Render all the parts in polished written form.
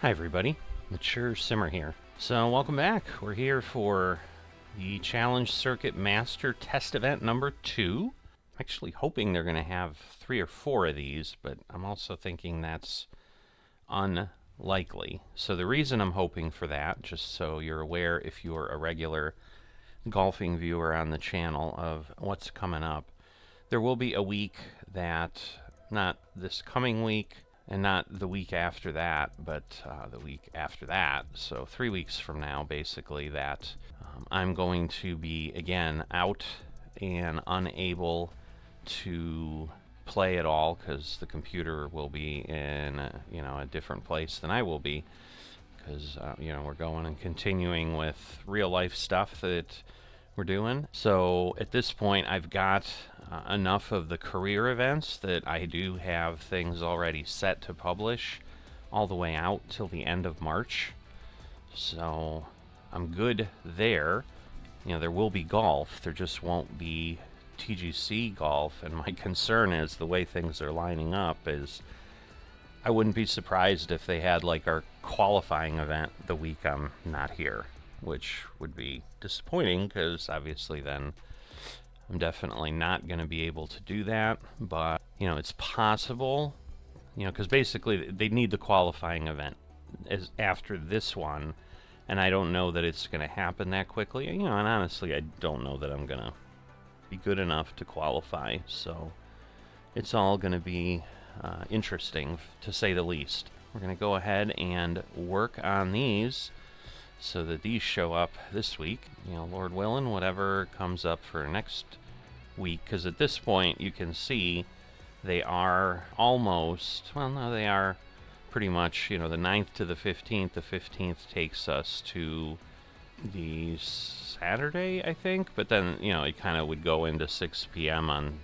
Hi everybody, Mature Simmer here. So welcome back. We're here for the Challenge Circuit Master Test Event number 2. I'm actually hoping they're going to have 3 or 4 of these, but I'm also thinking that's unlikely. So the reason I'm hoping for that, just so you're aware if you're a regular golfing viewer on the channel of what's coming up, there will be a week that, not this coming week, and not the week after that, but the week after that, so 3 weeks from now, basically, that I'm going to be, again, out and unable to play at all because the computer will be in a different place than I will be, because we're going and continuing with real life stuff that we're doing. So at this point, I've got enough of the career events that I do have things already set to publish all the way out till the end of March. So I'm good there. There will be golf. There just won't be TGC golf. And my concern is the way things are lining up is I wouldn't be surprised if they had like our qualifying event the week I'm not here, which would be disappointing because obviously then I'm definitely not going to be able to do that. But, it's possible, because basically they need the qualifying event as after this one, and I don't know that it's going to happen that quickly. And honestly, I don't know that I'm going to be good enough to qualify. So it's all going to be interesting, to say the least. We're going to go ahead and work on these so that these show up this week. Lord willing, whatever comes up for next week, because at this point you can see they are almost, well, no, they are pretty much, the 9th to the 15th. The 15th takes us to the Saturday, I think, but then, it kind of would go into 6 p.m. on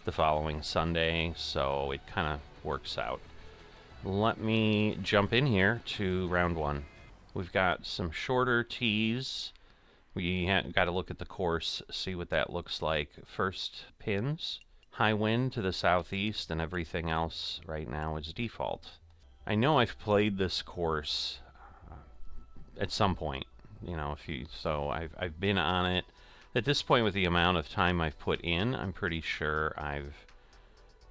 the following Sunday, so it kind of works out. Let me jump in here to round 1. We've got some shorter tees. We got to look at the course, see what that looks like. First pins, high wind to the southeast, and everything else right now is default. I know I've played this course at some point, so I've been on it. At this point, with the amount of time I've put in, I'm pretty sure I've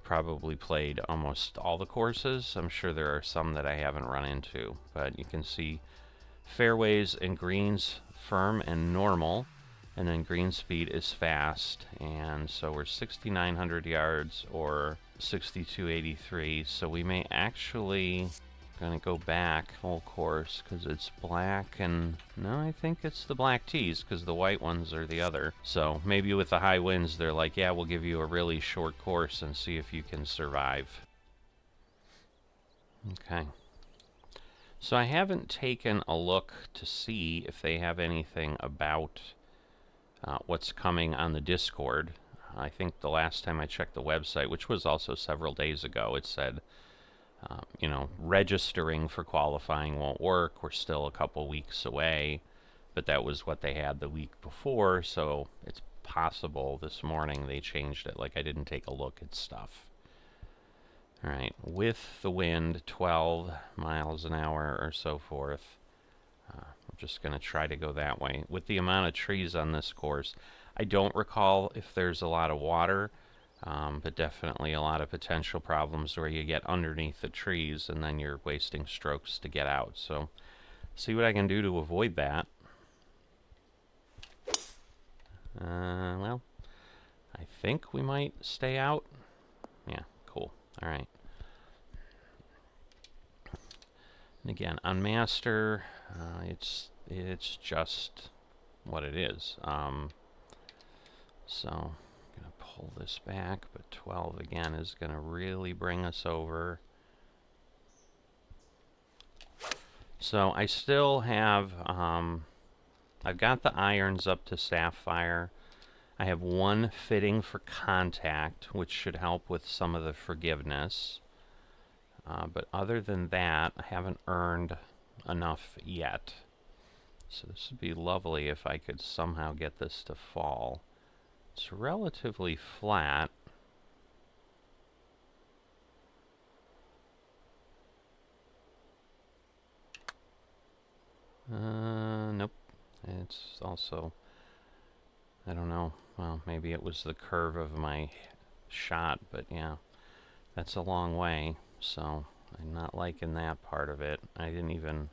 probably played almost all the courses. I'm sure there are some that I haven't run into, but you can see fairways and greens firm and normal, and then green speed is fast, and so we're 6,900 yards or 6283. So we may actually gonna go back whole course because it's black, and no, I think it's the black tees because the white ones are the other. So maybe with the high winds they're like, yeah, we'll give you a really short course and see if you can survive. Okay. So I haven't taken a look to see if they have anything about what's coming on the Discord. I think the last time I checked the website, which was also several days ago, it said, registering for qualifying won't work. We're still a couple weeks away, but that was what they had the week before, so it's possible this morning they changed it. Like, I didn't take a look at stuff. All right, with the wind, 12 miles an hour or so forth. I'm just going to try to go that way. With the amount of trees on this course, I don't recall if there's a lot of water, but definitely a lot of potential problems where you get underneath the trees and then you're wasting strokes to get out. So, see what I can do to avoid that. Well, I think we might stay out. Yeah, cool. All right. And again, on Master, it's just what it is. So I'm going to pull this back, but 12 again is going to really bring us over. So I still have, I've got the irons up to Sapphire. I have one fitting for contact, which should help with some of the forgiveness. But other than that, I haven't earned enough yet. So this would be lovely if I could somehow get this to fall. It's relatively flat. Nope. It's also, I don't know. Well, maybe it was the curve of my shot, but yeah, that's a long way. So I'm not liking that part of it. I didn't even.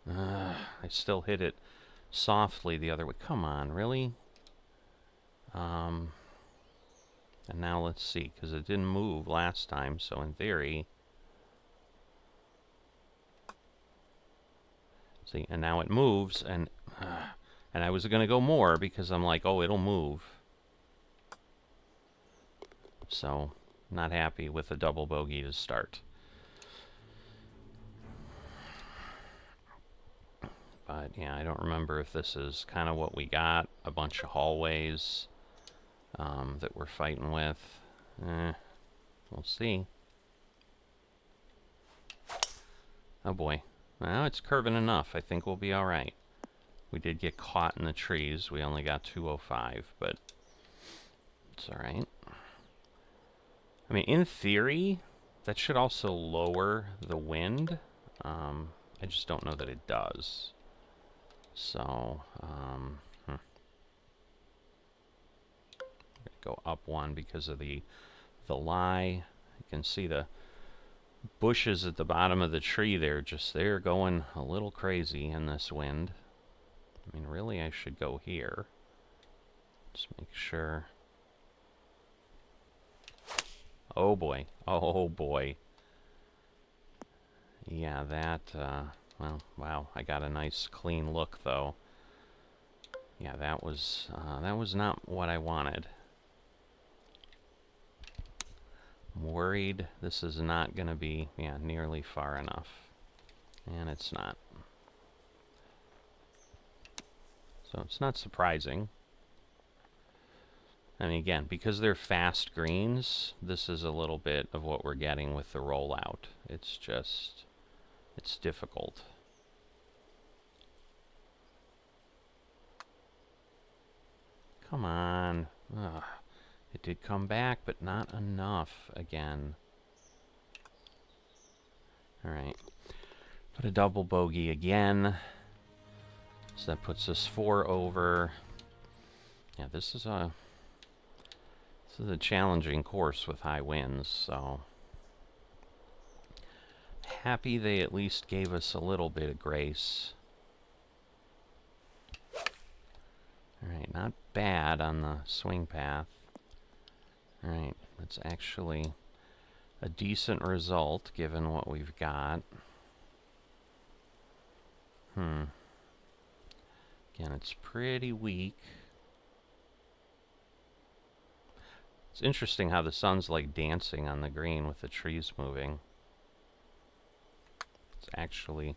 I still hit it softly the other way. Come on, really? And now let's see, because it didn't move last time, so in theory. See, and now it moves, and I was going to go more because I'm like, oh, it'll move. So, not happy with a double bogey to start. But yeah, I don't remember if this is kind of what we got. A bunch of hallways that we're fighting with. We'll see. Oh boy. Well, it's curving enough. I think we'll be alright. We did get caught in the trees. We only got 205, but it's alright. I mean, in theory, that should also lower the wind. I just don't know that it does. So, go up one because of the lie. You can see the bushes at the bottom of the tree there, they're going a little crazy in this wind. I mean, really, I should go here. Just make sure. Oh boy. Oh boy. Yeah, that, well, wow, I got a nice clean look though. Yeah, that was not what I wanted. I'm worried this is not going to be, yeah, nearly far enough. And it's not. So it's not surprising. I mean, again, because they're fast greens, this is a little bit of what we're getting with the rollout. It's just, it's difficult. Come on. Ugh. It did come back, but not enough again. Alright. Put a double bogey again. So that puts us 4 over. Yeah, this is a challenging course with high winds, so happy they at least gave us a little bit of grace. Alright, not bad on the swing path. Alright, that's actually a decent result given what we've got. Again, it's pretty weak. It's interesting how the sun's like dancing on the green with the trees moving. It's actually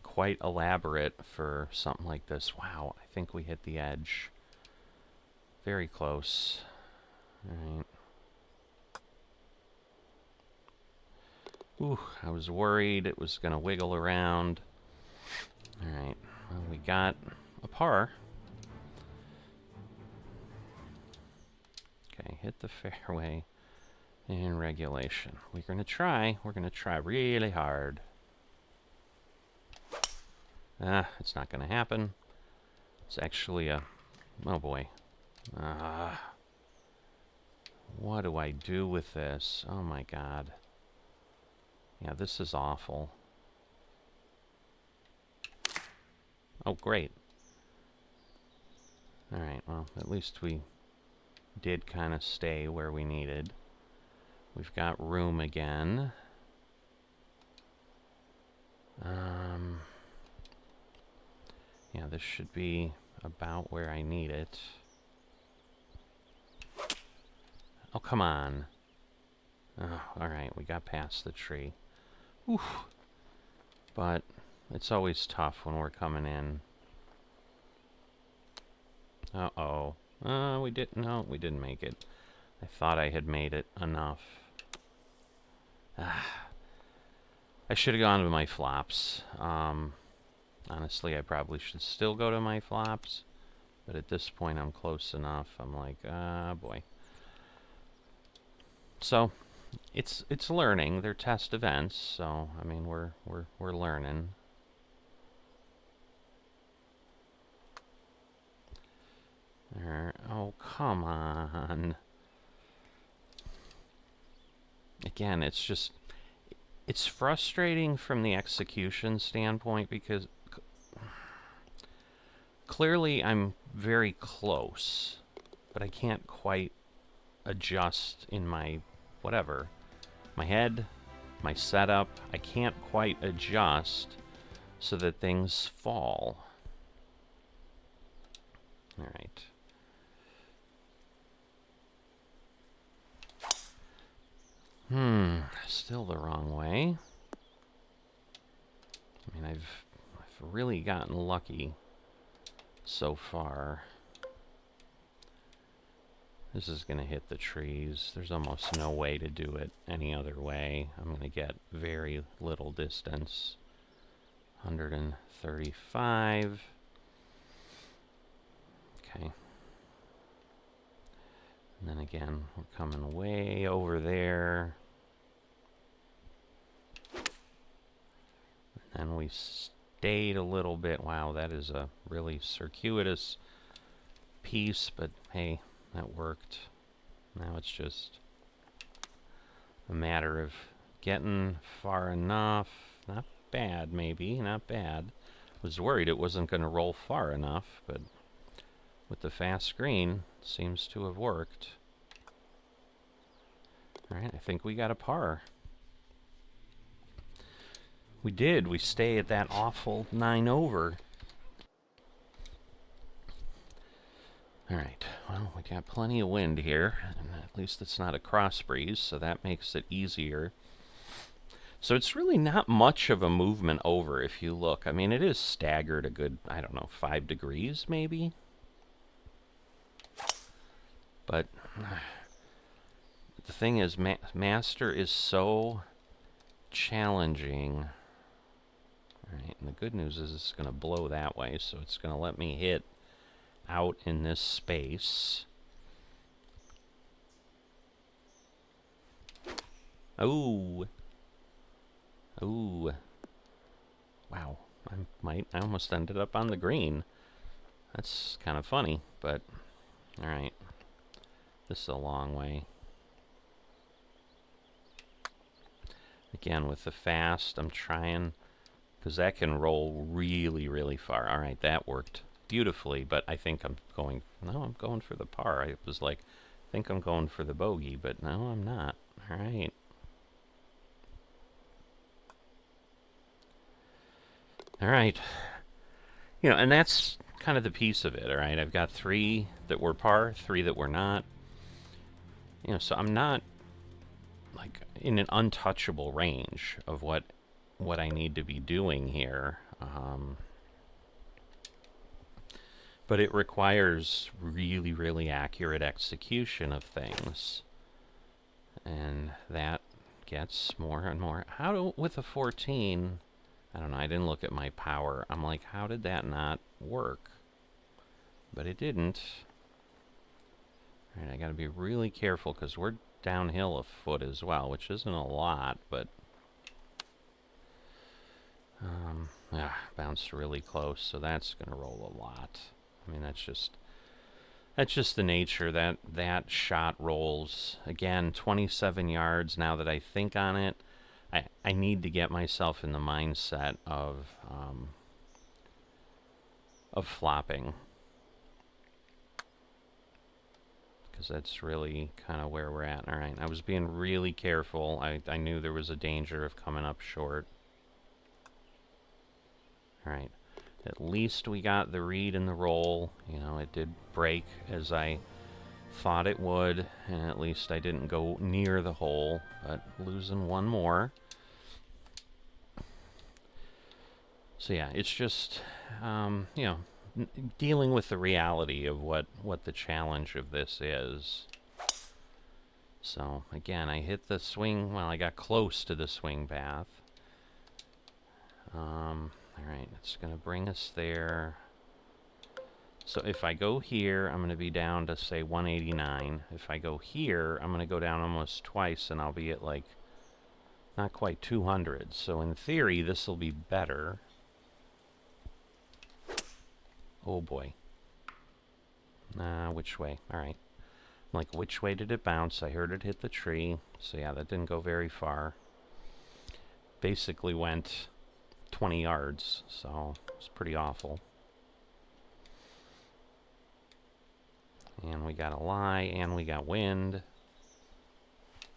quite elaborate for something like this. Wow, I think we hit the edge. Very close. Alright. Ooh, I was worried it was going to wiggle around. Alright, well, we got a par. Okay, hit the fairway in regulation. We're going to try really hard. It's not going to happen. It's actually a, oh boy. What do I do with this? Oh my god. Yeah, this is awful. Oh, great. Alright, well, at least we did kind of stay where we needed. We've got room again. Yeah, this should be about where I need it. Oh, come on. Oh, alright, we got past the tree. Oof. But it's always tough when we're coming in. Uh-oh. We didn't make it. I thought I had made it enough. I should have gone to my flops. Honestly, I probably should still go to my flops. But at this point, I'm close enough. I'm like, boy. So, it's learning. They're test events, so I mean we're learning. Oh, come on. Again, it's frustrating from the execution standpoint because clearly I'm very close, but I can't quite adjust in my whatever. My head, my setup, I can't quite adjust so that things fall. All right. Still the wrong way. I mean, I've really gotten lucky so far. This is going to hit the trees. There's almost no way to do it any other way. I'm going to get very little distance. 135. Okay. And then again, we're coming way over there. And we stayed a little bit. Wow, that is a really circuitous piece, but hey, that worked. Now it's just a matter of getting far enough. Not bad, maybe. Not bad. Was worried it wasn't going to roll far enough, but with the fast screen, seems to have worked. Alright, I think we got a par. We did. We stay at that awful 9 over. Alright, well, we got plenty of wind here, and at least it's not a cross breeze, so that makes it easier. So it's really not much of a movement over if you look. I mean, it is staggered a good, I don't know, 5 degrees maybe? But the thing is, Master is so challenging. Alright, and the good news is it's going to blow that way, so it's going to let me hit out in this space. Oh. Ooh. Wow. I almost ended up on the green. That's kind of funny, but alright. This is a long way. Again, with the fast, I'm trying, because that can roll really, really far. Alright, that worked beautifully, but I think I'm going for the par. I was like, I think I'm going for the bogey, but no, I'm not. Alright. Alright. You know, and that's kind of the piece of it, alright? I've got 3 that were par, 3 that were not. You know, so I'm not, like, in an untouchable range of what I need to be doing here. But it requires really, really accurate execution of things. And that gets more and more. With a 14, I don't know, I didn't look at my power. I'm like, how did that not work? But it didn't. Alright, I gotta be really careful because we're downhill a foot as well, which isn't a lot, but bounced really close, so that's gonna roll a lot. I mean, that's just the nature that shot rolls. Again, 27 yards. Now that I think on it, I need to get myself in the mindset of flopping, because that's really kind of where we're at. All right, I was being really careful. I knew there was a danger of coming up short. All right. At least we got the read and the roll. You know, it did break as I thought it would, and at least I didn't go near the hole, but losing one more. So yeah, it's just, you know, dealing with the reality of what the challenge of this is. So again, I hit the swing, well, I got close to the swing path. Alright, it's going to bring us there. So if I go here, I'm going to be down to, say, 189. If I go here, I'm going to go down almost twice, and I'll be at, like, not quite 200. So in theory, this will be better. Oh, boy. Which way? All right. Like, which way did it bounce? I heard it hit the tree. So, yeah, that didn't go very far. Basically went 20 yards, so it's pretty awful. And we got a lie, and we got wind.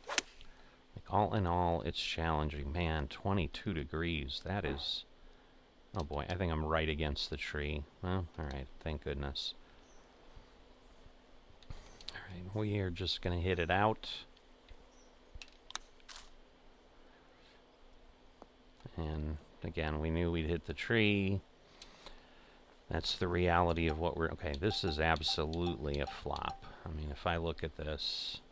Like, all in all, it's challenging. Man, 22 degrees. That is... Oh, boy. I think I'm right against the tree. Well, all right. Thank goodness. All right. We are just going to hit it out. And, again, we knew we'd hit the tree. That's the reality of what we're... Okay, this is absolutely a flop. I mean, if I look at this,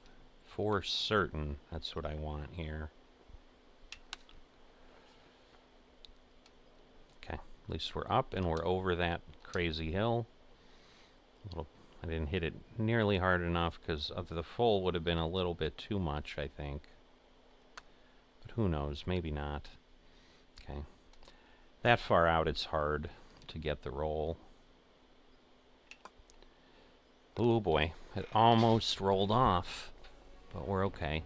for certain, that's what I want here. Okay, at least we're up and we're over that crazy hill. I didn't hit it nearly hard enough because the full would have been a little bit too much, I think. But who knows, maybe not. Okay, that far out it's hard to get the roll. Oh boy, it almost rolled off, but we're okay.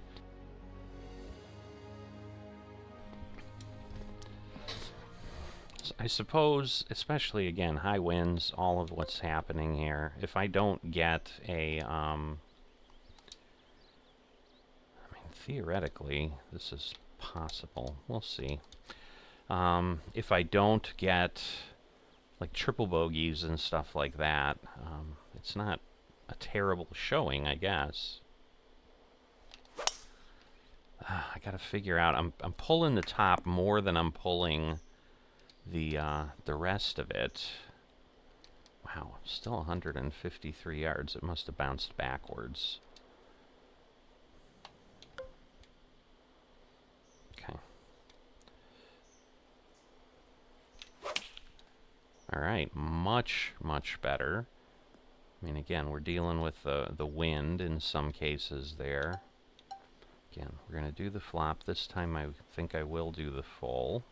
So I suppose, especially again, high winds, all of what's happening here, if I don't get a, I mean, theoretically, this is possible. We'll see. If I don't get like triple bogeys and stuff like that, it's not a terrible showing, I guess. I gotta figure out. I'm pulling the top more than I'm pulling the rest of it. Wow, still 153 yards. It must have bounced backwards. Okay. All right, much better. I mean, again, we're dealing with the wind in some cases there. Again, we're going to do the flop. This time I think I will do the full.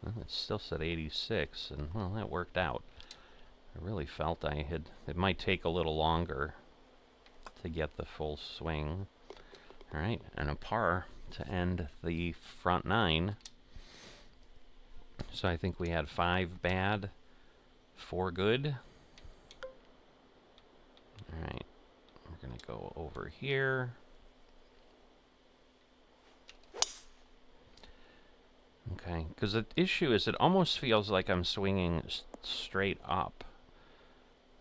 Well, it still said 86, and, well, that worked out. I really felt it might take a little longer to get the full swing. All right, and a par to end the front nine. So I think we had 5 bad, 4 good. All right, we're going to go over here. Okay, because the issue is it almost feels like I'm swinging straight up,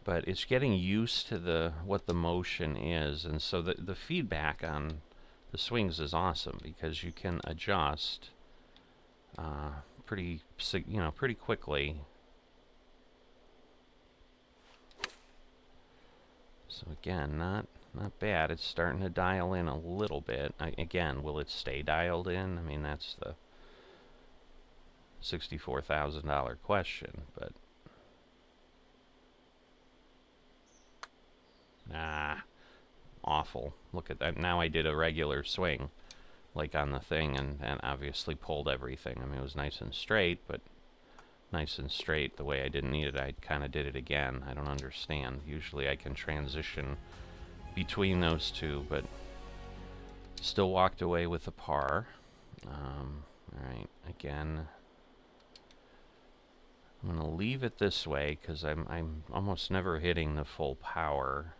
but it's getting used to what the motion is, and so the feedback on the swings is awesome because you can adjust pretty quickly. So again, not bad. It's starting to dial in a little bit. Again, will it stay dialed in? I mean, that's the $64,000 question, but awful. Look at that. Now I did a regular swing, like on the thing, and obviously pulled everything. I mean, it was nice and straight, but nice and straight the way I didn't need it. I kind of did it again. I don't understand. Usually I can transition between those two, but still walked away with a par. All right, again, I'm going to leave it this way because I'm almost never hitting the full power.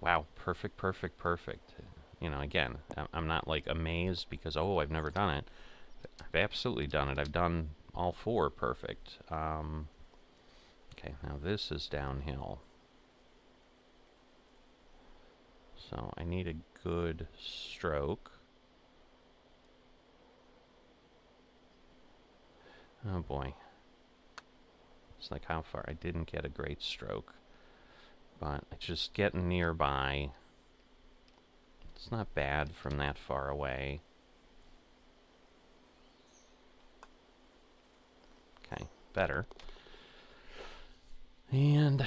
Wow, perfect, perfect, perfect. You know, again, I'm not like amazed because, oh, I've never done it. I've absolutely done it. I've done all 4 perfect. Okay, now this is downhill. So I need a good stroke. Oh boy. It's like how far I didn't get a great stroke. But just getting nearby. It's not bad from that far away. better. And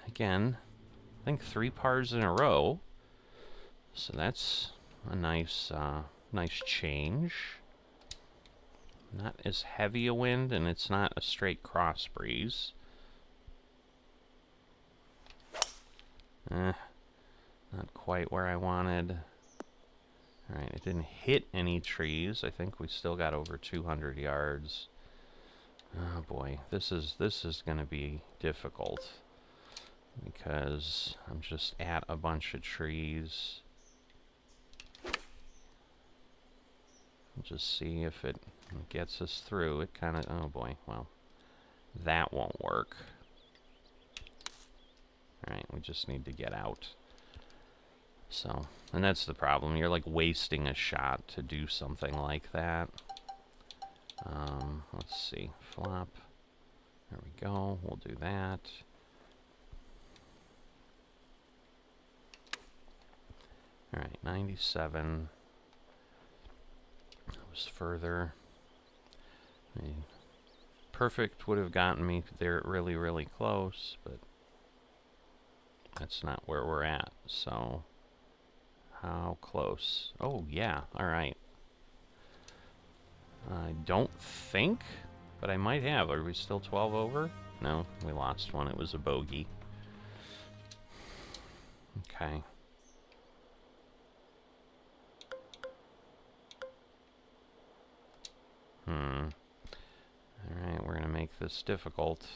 again, I think 3 pars in a row. So that's a nice change. Not as heavy a wind, and it's not a straight cross breeze. Not quite where I wanted. Alright, it didn't hit any trees. I think we still got over 200 yards. Oh boy, this is going to be difficult because I'm just at a bunch of trees. We'll just see if it gets us through. It kind of, oh boy, well, that won't work. Alright, we just need to get out. So, and that's the problem. You're like wasting a shot to do something like that. Let's see. Flop. There we go. We'll do that. Alright, 97. That was further. I mean, perfect would have gotten me there really, really close, but that's not where we're at. So, how close? Oh, yeah. Alright. I don't think, but I might have. Are we still 12 over? No, we lost one. It was a bogey. Okay. Alright, we're going to make this difficult.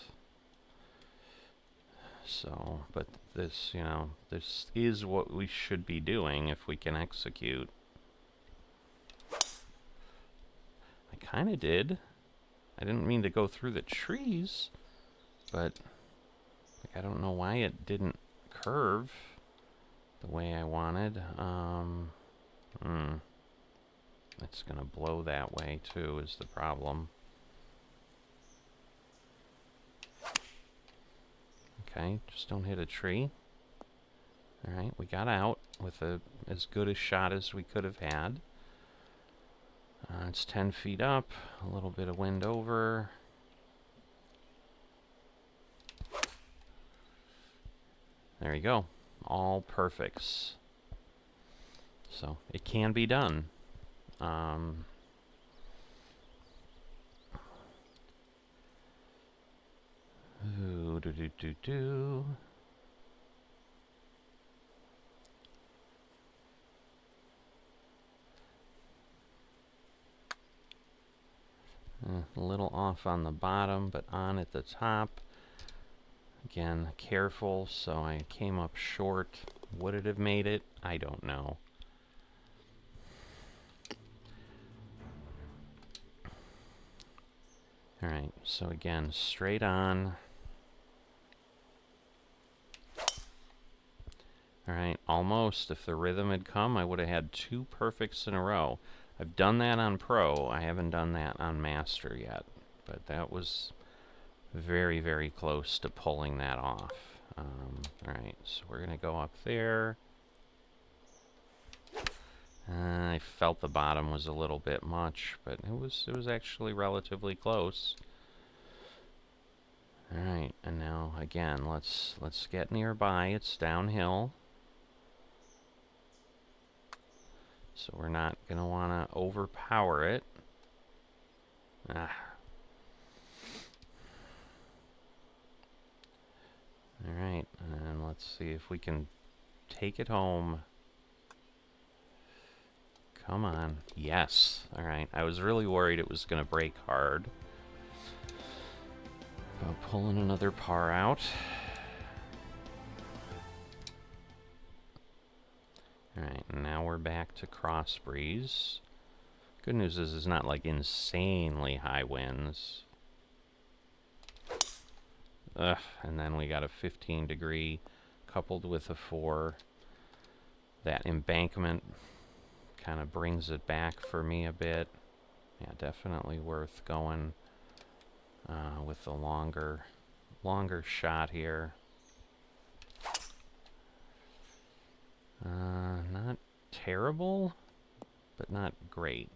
So, but this, you know, this is what we should be doing if we can execute. I kind of did. I didn't mean to go through the trees, but like, I don't know why it didn't curve the way I wanted. It's gonna blow that way too, is the problem. Okay, just don't hit a tree. Alright, we got out with as good a shot as we could have had. It's 10 feet up, a little bit of wind over. There you go. All perfects. So, it can be done. Ooh, do. A little off on the bottom, but on at the top. Again, careful, so I came up short. Would it have made it? I don't know. Alright, so again, straight on. Alright, almost. If the rhythm had come, I would have had 2 perfects in a row. I've done that on Pro. I haven't done that on Master yet. But that was very, very close to pulling that off. Alright, so we're going to go up there. I felt the bottom was a little bit much, but it was actually relatively close. Alright, and now again, let's get nearby. It's downhill. So we're not going to want to overpower it. Alright, and let's see if we can take it home. Come on. Yes. Alright, I was really worried it was going to break hard. About pulling another par out. Alright, now we're back to cross breeze. Good news is it's not like insanely high winds. Ugh, and then we got a 15 degree coupled with a 4. That embankment kind of brings it back for me a bit. Yeah, definitely worth going with the longer shot here. Not terrible, but not great.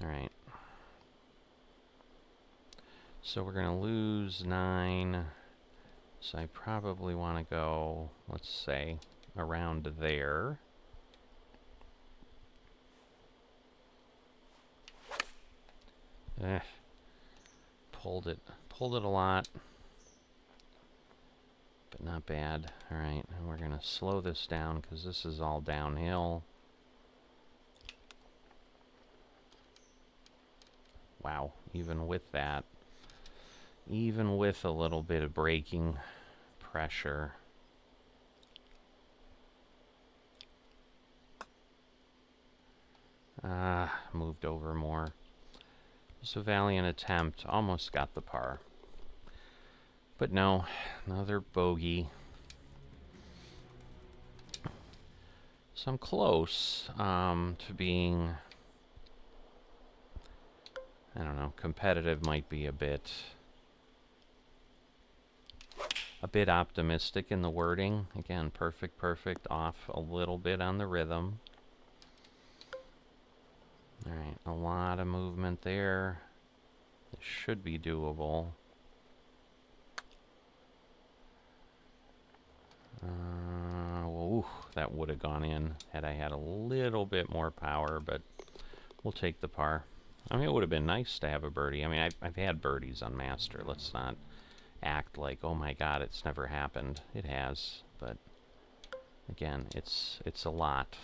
Alright. So we're going to lose 9. So I probably want to go, let's say, around there. Pulled it a lot, but not bad. All right, and we're going to slow this down because this is all downhill. Wow, even with that, even with a little bit of braking pressure. Moved over more. Just a valiant attempt. Almost got the par. But no, another bogey. So I'm close to being, I don't know, competitive might be a bit optimistic in the wording. Again, perfect, off a little bit on the rhythm. All right, a lot of movement there. This should be doable. Well, that would have gone in had I had a little bit more power, but we'll take the par. I mean, it would have been nice to have a birdie. I mean, I've had birdies on Master. Let's not act like, oh my God, it's never happened. It has, but again, it's a lot.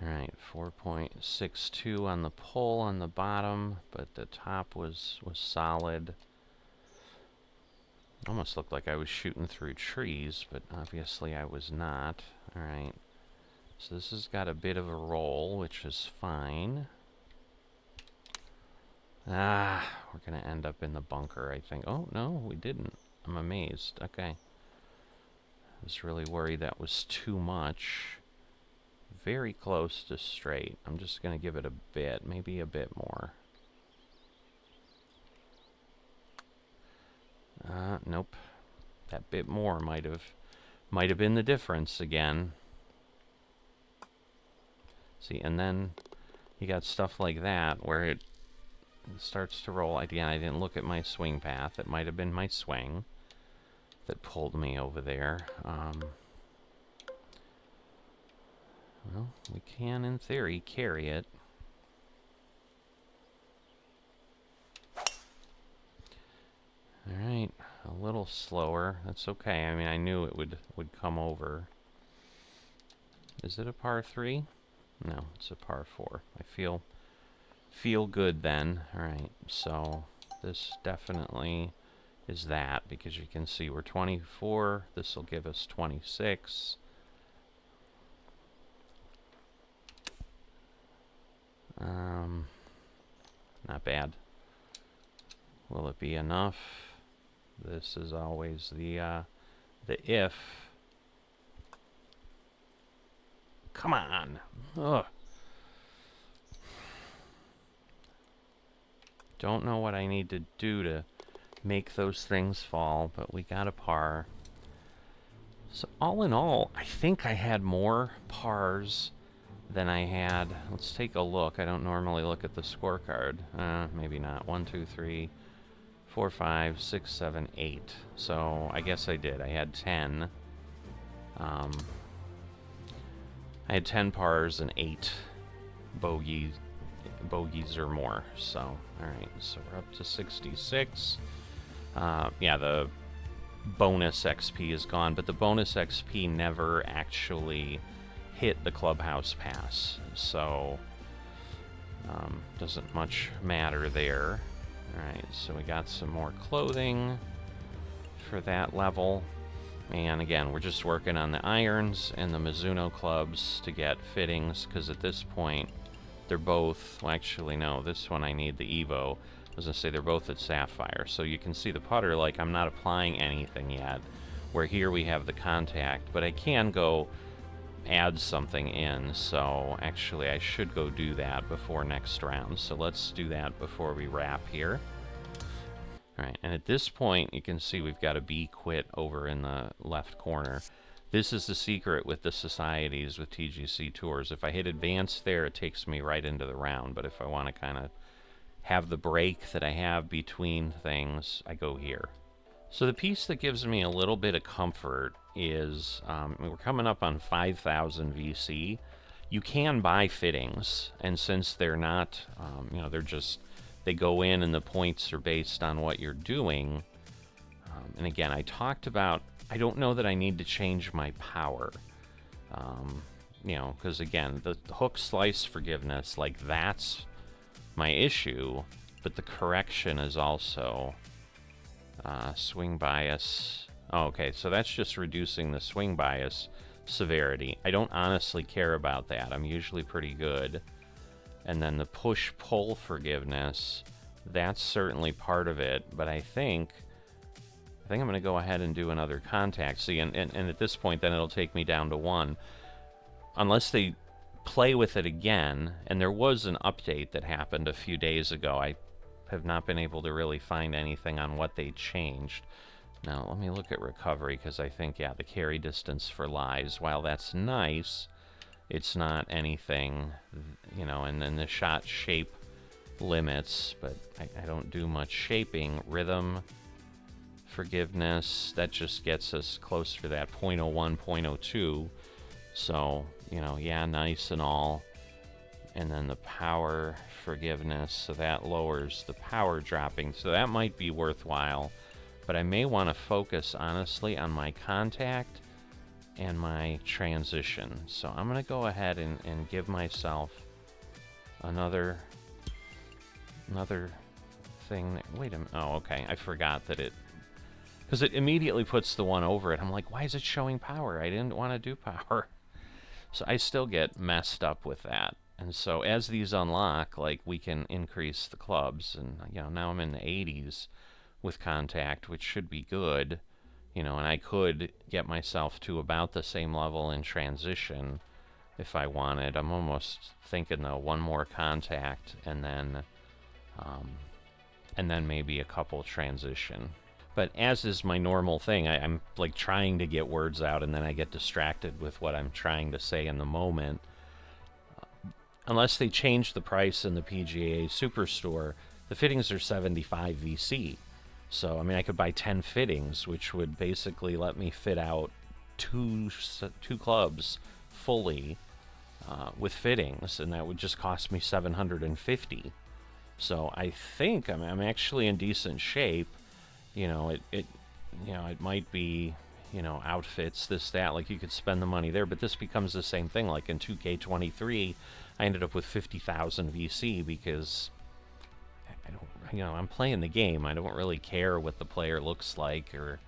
All right, 4.62 on the pole on the bottom, but the top was solid. Almost looked like I was shooting through trees, but obviously I was not. All right, so this has got a bit of a roll, which is fine. We're going to end up in the bunker, I think. Oh, no, we didn't. I'm amazed. Okay. I was really worried that was too much. Very close to straight. I'm just going to give it a bit, maybe a bit more. Nope. That bit more might have been the difference again. See, and then you got stuff like that where it starts to roll. Again, I didn't look at my swing path. It might have been my swing that pulled me over there. Well, we can, in theory, carry it. All right, a little slower. That's okay. I mean, I knew it would come over. Is it a par 3? No, it's a par 4. I feel good then. All right, so this definitely is that, because you can see we're 24. This will give us 26. Not bad. Will it be enough? This is always the if. Come on. Ugh. Don't know what I need to do to make those things fall, but we got a par. So all in all, I think I had more pars than I had. Let's take a look. I don't normally look at the scorecard. Maybe not. 1, 2, 3, 4, 5, 6, 7, 8. So I guess I did. I had 10. I had 10 pars and 8 bogeys or more. So, all right. So we're up to 66. Yeah, the bonus XP is gone, but the bonus XP never actually hit the clubhouse pass, so doesn't much matter there. Alright, so we got some more clothing for that level, and again, we're just working on the irons and the Mizuno clubs to get fittings, because at this point they're both, well, actually no, this one I need the Evo. I was going to say they're both at Sapphire, so you can see the putter, like, I'm not applying anything yet, where here we have the contact, but I can go add something in, so actually I should go do that before next round. So let's do that before we wrap here. Alright, and at this point you can see we've got a B quit over in the left corner. This is the secret with the societies with TGC Tours. If I hit advanced there, it takes me right into the round. But if I want to kind of have the break that I have between things, I go here. So the piece that gives me a little bit of comfort is we're coming up on 5,000 VC. You can buy fittings, and since they're not, they're just, they go in and the points are based on what you're doing. And again, I talked about, I don't know that I need to change my power. Because again, the hook slice forgiveness, like that's my issue, but the correction is also swing bias. Oh, okay, so that's just reducing the swing bias severity. I don't honestly care about that. I'm usually pretty good. And then the push-pull forgiveness, that's certainly part of it, but I think I'm going to go ahead and do another contact. See, and at this point, then it'll take me down to 1. Unless they play with it again, and there was an update that happened a few days ago. I have not been able to really find anything on what they changed. Now, let me look at recovery, because I think, yeah, the carry distance for lies, while that's nice, it's not anything, and then the shot shape limits, but I don't do much shaping. Rhythm forgiveness, that just gets us closer to that 0.01, 0.02. So, yeah, nice and all. And then the power forgiveness, so that lowers the power dropping. So that might be worthwhile. But I may want to focus, honestly, on my contact and my transition. So I'm going to go ahead and give myself another thing. Wait a minute. Oh, okay. I forgot that because it immediately puts the one over it. I'm like, why is it showing power? I didn't want to do power. So I still get messed up with that. And so as these unlock, like, we can increase the clubs. And, now I'm in the 80s with contact, which should be good. And I could get myself to about the same level in transition if I wanted. I'm almost thinking, though, one more contact and then maybe a couple transition. But as is my normal thing, I'm like trying to get words out, and then I get distracted with what I'm trying to say in the moment. Unless they change the price in the PGA Superstore, the fittings are 75 VC. So, I could buy 10 fittings, which would basically let me fit out two clubs fully with fittings, and that would just cost me $750. So I think I'm actually in decent shape. It might be, outfits, this, that, like you could spend the money there, but this becomes the same thing. Like in 2K23, I ended up with 50,000 VC because I'm playing the game. I don't really care what the player looks like or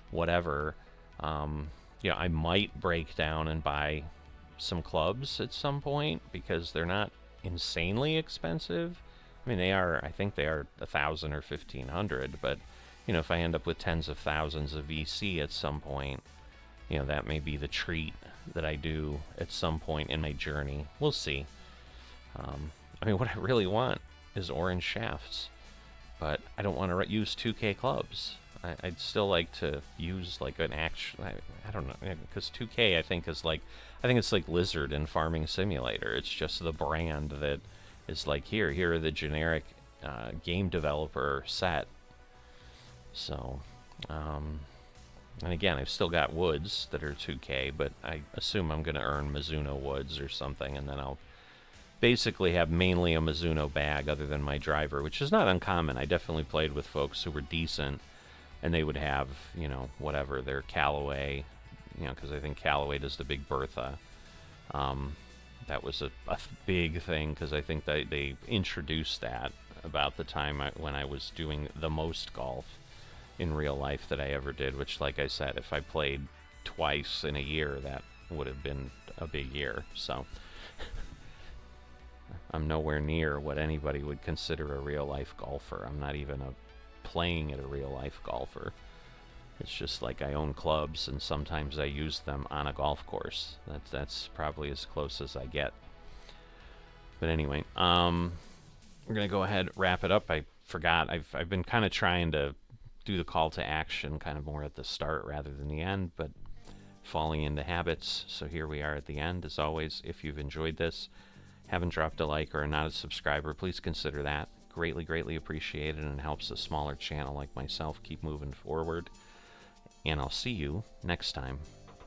whatever. I might break down and buy some clubs at some point because they're not insanely expensive. I think they are 1,000 or 1,500, but if I end up with tens of thousands of VC at some point, that may be the treat that I do at some point in my journey. We'll see. What I really want is orange shafts, but I don't want to use 2K clubs. I'd still like to use like an actual, I don't know, because 2K I think it's like Lizard in Farming Simulator. It's just the brand that is like, here are the generic game developer set. So, and again, I've still got woods that are 2K, but I assume I'm going to earn Mizuno woods or something, and then I'll basically have mainly a Mizuno bag other than my driver, which is not uncommon. I definitely played with folks who were decent, and they would have, whatever, their Callaway, because I think Callaway does the Big Bertha. That was a big thing, because I think they introduced that about the time when I was doing the most golf in real life that I ever did, which, like I said, if I played twice in a year, that would have been a big year. So I'm nowhere near what anybody would consider a real life golfer. I'm not even playing at a real life golfer. It's just like I own clubs, and sometimes I use them on a golf course. That's probably as close as I get. But anyway, we're gonna go ahead wrap it up. I forgot. I've been kind of trying to do the call to action kind of more at the start rather than the end, but falling into habits. So here we are at the end. As always, if you've enjoyed this, haven't dropped a like or are not a subscriber, please consider that. Greatly, greatly appreciated, and helps a smaller channel like myself keep moving forward. And I'll see you next time.